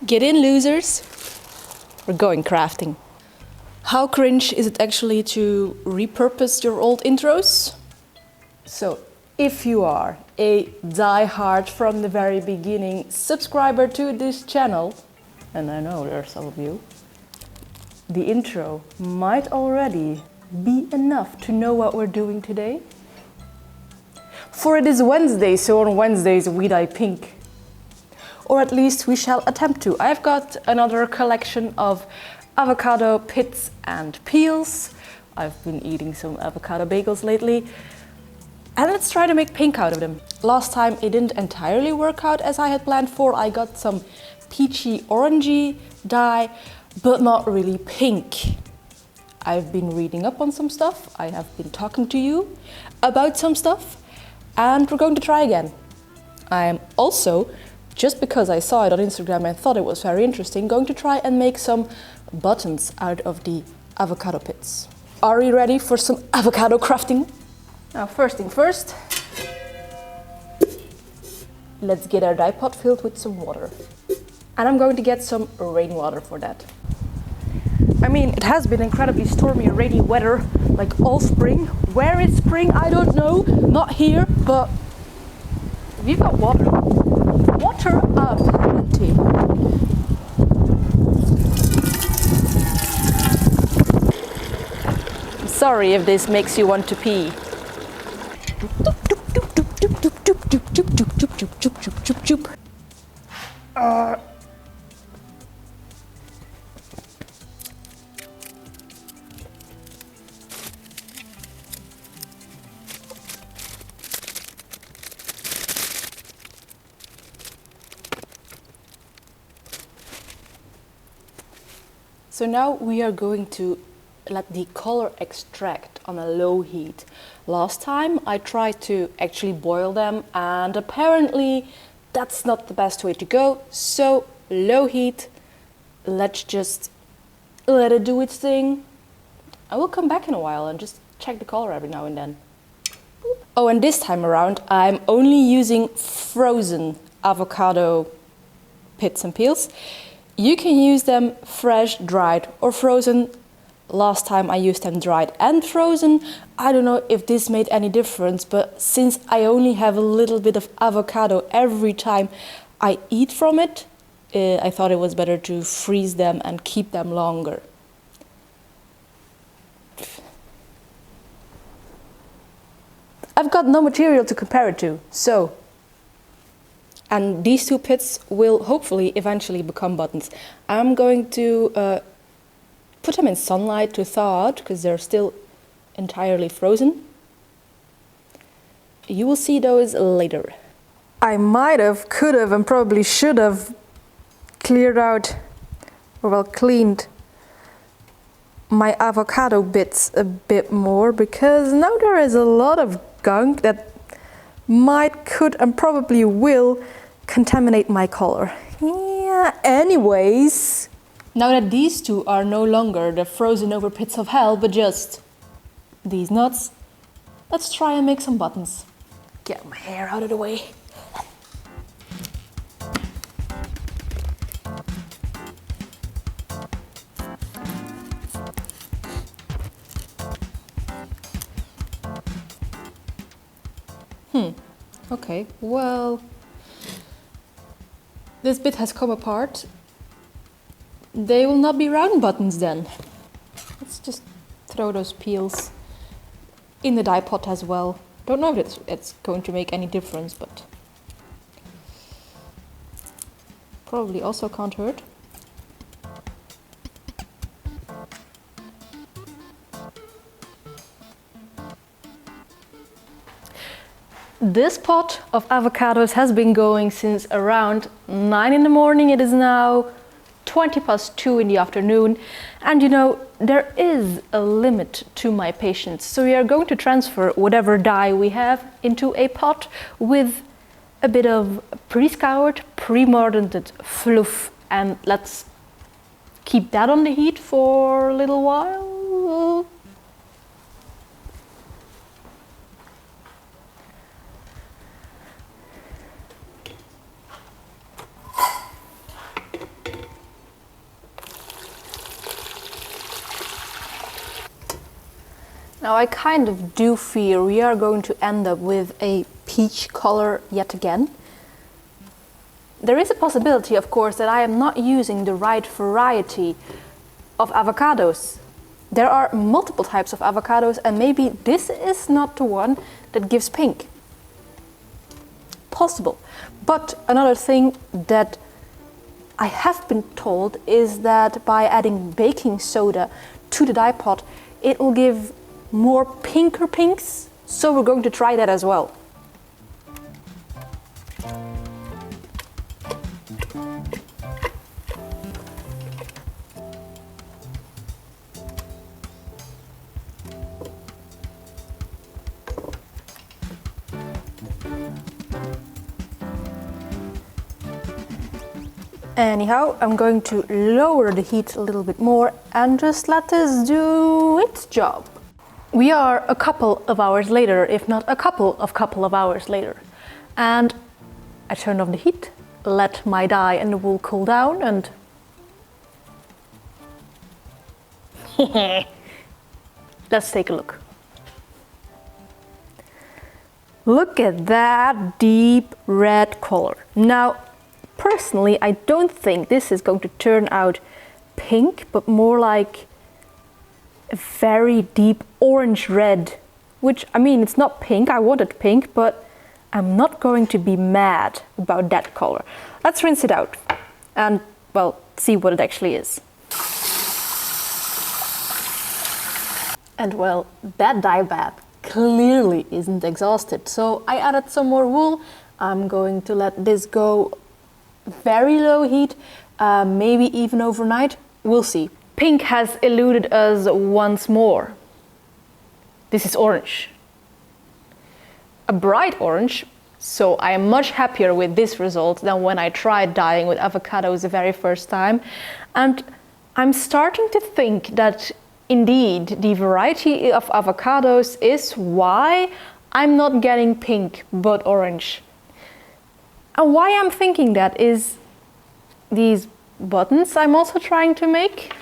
Get in, losers. We're going crafting. How cringe is it actually to repurpose your old intros? So, if you are a die-hard from the very beginning subscriber to this channel, and I know there are some of you, the intro might already be enough to know what we're doing today. For it is Wednesday, so on Wednesdays we dye pink. Or at least we shall attempt to. I've got another collection of avocado pits and peels. I've been eating some avocado bagels lately. And let's try to make pink out of them. Last time it didn't entirely work out as I had planned for. I got some peachy orangey dye, but not really pink. I've been reading up on some stuff. I have been talking to you about some stuff. And we're going to try again. I am also, just because I saw it on Instagram and thought it was very interesting, going to try and make some buttons out of the avocado pits. Are you ready for some avocado crafting? Now, first thing first, let's get our dye pot filled with some water. And I'm going to get some rainwater for that. I mean, it has been incredibly stormy and rainy weather, like all spring. Where is spring? I don't know. Not here, but we've got water. Water up plenty. I'm sorry if this makes you want to pee. So now we are going to let the color extract on a low heat. Last time I tried to actually boil them, and apparently that's not the best way to go. So low heat, let's just let it do its thing. I will come back in a while and just check the color every now and then. Oh, and this time around I'm only using frozen avocado pits and peels. You can use them fresh, dried or frozen. Last time I used them dried and frozen. I don't know if this made any difference, but since I only have a little bit of avocado every time I eat from it, I thought it was better to freeze them and keep them longer. I've got no material to compare it to, so. And these two pits will hopefully eventually become buttons. I'm going to put them in sunlight to thaw out because they're still entirely frozen. You will see those later. I might have, could have, and probably should have cleared out, or well, cleaned my avocado bits a bit more, because now there is a lot of gunk that might, could, and probably will contaminate my color. Yeah, anyways. Now that these two are no longer the frozen over pits of hell, but just these nuts, let's try and make some buttons. Get my hair out of the way. Okay, well, this bit has come apart. They will not be round buttons then. Let's just throw those peels in the dye pot as well. Don't know if it's going to make any difference, but probably also can't hurt. This pot of avocados has been going since around 9 in the morning. It is now 2:20 in the afternoon, and you know, there is a limit to my patience. So we are going to transfer whatever dye we have into a pot with a bit of pre-scoured, pre-mordanted fluff, and let's keep that on the heat for a little while. Now I kind of do fear we are going to end up with a peach color yet again. There is a possibility, of course, that I am not using the right variety of avocados. There are multiple types of avocados, and maybe this is not the one that gives pink. Possible. But another thing that I have been told is that by adding baking soda to the dye pot, it will give more pinker pinks. So we're going to try that as well. Anyhow, I'm going to lower the heat a little bit more and just let this do its job. We are a couple of hours later, if not a couple of hours later. And I turned off the heat, let my dye and the wool cool down, and let's take a look. Look at that deep red color. Now, personally, I don't think this is going to turn out pink, but more like a very deep orange red, which, I mean, it's not pink. I wanted pink, but I'm not going to be mad about that color. Let's rinse it out and, well, see what it actually is. And well, that dye bath clearly isn't exhausted, so I added some more wool. I'm going to let this go very low heat, maybe even overnight. We'll see. Pink has eluded us once more. This is orange. A bright orange, so I am much happier with this result than when I tried dyeing with avocados the very first time. And I'm starting to think that indeed the variety of avocados is why I'm not getting pink but orange. And why I'm thinking that is these buttons I'm also trying to make.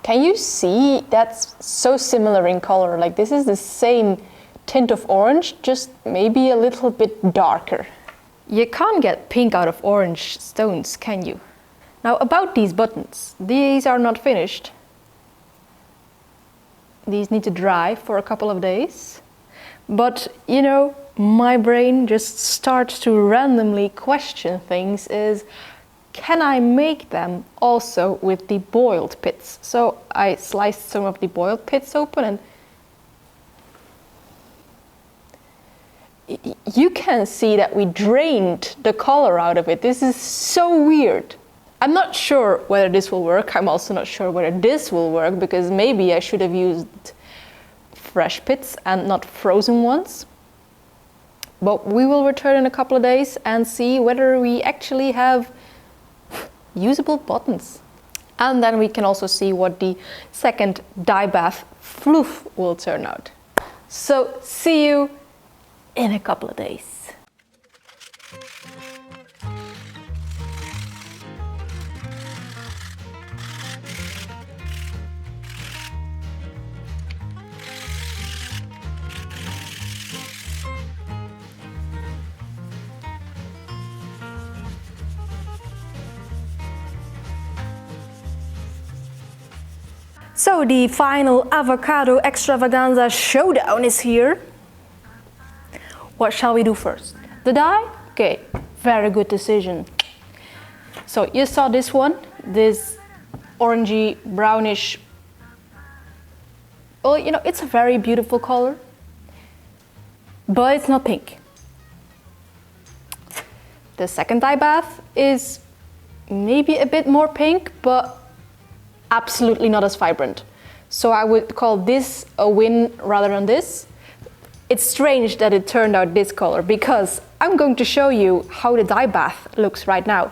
Can you see that's so similar in color? Like, this is the same tint of orange, just maybe a little bit darker. You can't get pink out of orange stones, can you? Now about these buttons, these are not finished. These need to dry for a couple of days. But, you know, my brain just starts to randomly question things is, can I make them also with the boiled pits? So I sliced some of the boiled pits open and you can see that we drained the color out of it. This is so weird. I'm not sure whether this will work. I'm also not sure whether this will work because maybe I should have used fresh pits and not frozen ones. But we will return in a couple of days and see whether we actually have usable buttons. And then we can also see what the second dye bath floof will turn out. So see you in a couple of days. So the final avocado extravaganza showdown is here. What shall we do first? The dye? Okay, very good decision. So you saw this one, this orangey, brownish. Well, you know, it's a very beautiful color, but it's not pink. The second dye bath is maybe a bit more pink, but absolutely not as vibrant. So I would call this a win rather than this. It's strange that it turned out this color because I'm going to show you how the dye bath looks right now.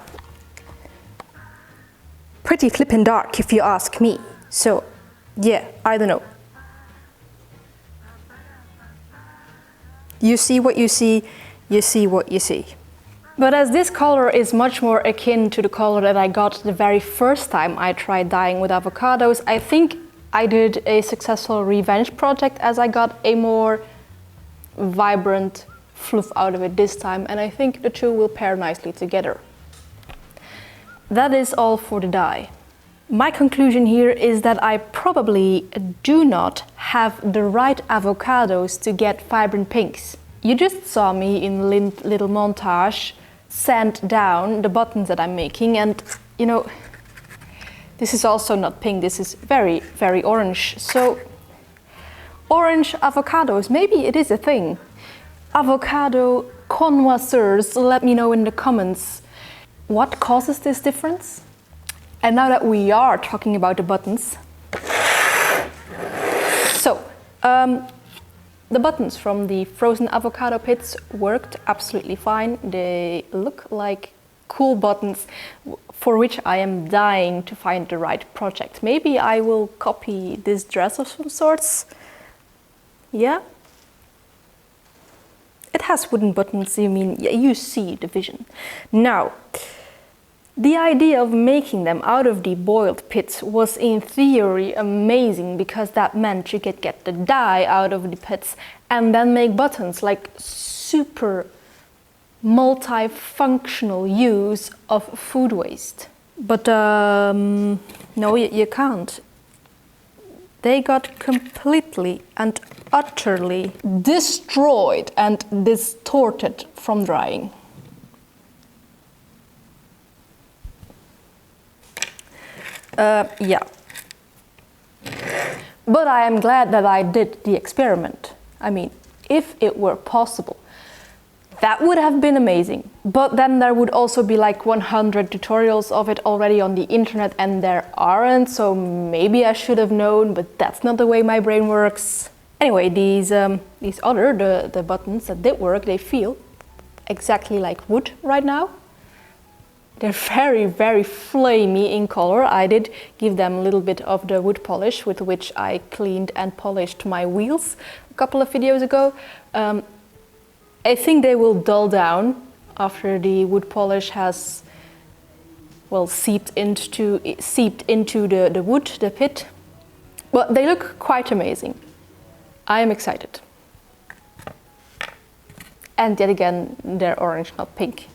Pretty flippin' dark if you ask me. So yeah, I don't know. You see what you see what you see. But as this color is much more akin to the color that I got the very first time I tried dyeing with avocados, I think I did a successful revenge project as I got a more vibrant fluff out of it this time, and I think the two will pair nicely together. That is all for the dye. My conclusion here is that I probably do not have the right avocados to get vibrant pinks. You just saw me in a little montage sand down the buttons that I'm making, and you know, this is also not pink, this is very, very orange. So, orange avocados, maybe it is a thing. Avocado connoisseurs, let me know in the comments what causes this difference. And now that we are talking about the buttons, so the buttons from the frozen avocado pits worked absolutely fine. They look like cool buttons for which I am dying to find the right project. Maybe I will copy this dress of some sorts. Yeah? It has wooden buttons, you mean, yeah, you see the vision. Now, the idea of making them out of the boiled pits was in theory amazing, because that meant you could get the dye out of the pits and then make buttons, like super multifunctional use of food waste. But no, you can't. They got completely and utterly destroyed and distorted from drying. Yeah. But I am glad that I did the experiment. I mean, if it were possible, that would have been amazing. But then there would also be like 100 tutorials of it already on the internet, and there aren't, so maybe I should have known, but that's not the way my brain works. Anyway, these other, the buttons that did work, they feel exactly like wood right now. They're very, very flamey in color. I did give them a little bit of the wood polish with which I cleaned and polished my wheels a couple of videos ago. I think they will dull down after the wood polish has, well, seeped into the wood, the pit. But they look quite amazing. I am excited. And yet again, they're orange, not pink.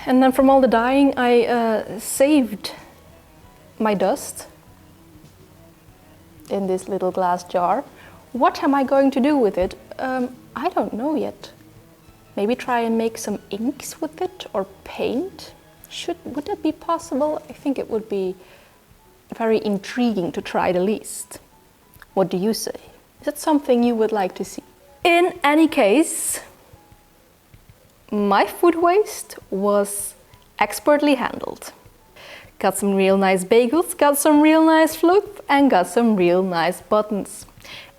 And then from all the dyeing, I saved my dust in this little glass jar. What am I going to do with it? I don't know yet. Maybe try and make some inks with it, or paint. Would that be possible? I think it would be very intriguing to try the least. What do you say? Is it something you would like to see? In any case, my food waste was expertly handled. Got some real nice bagels, got some real nice fluff, and got some real nice buttons.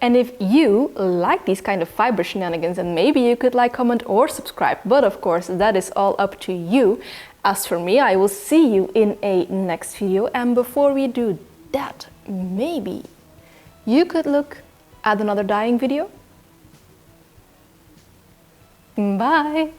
And if you like these kind of fiber shenanigans, then maybe you could like, comment, or subscribe. But of course, that is all up to you. As for me, I will see you in a next video. And before we do that, maybe you could look at another dyeing video. Bye!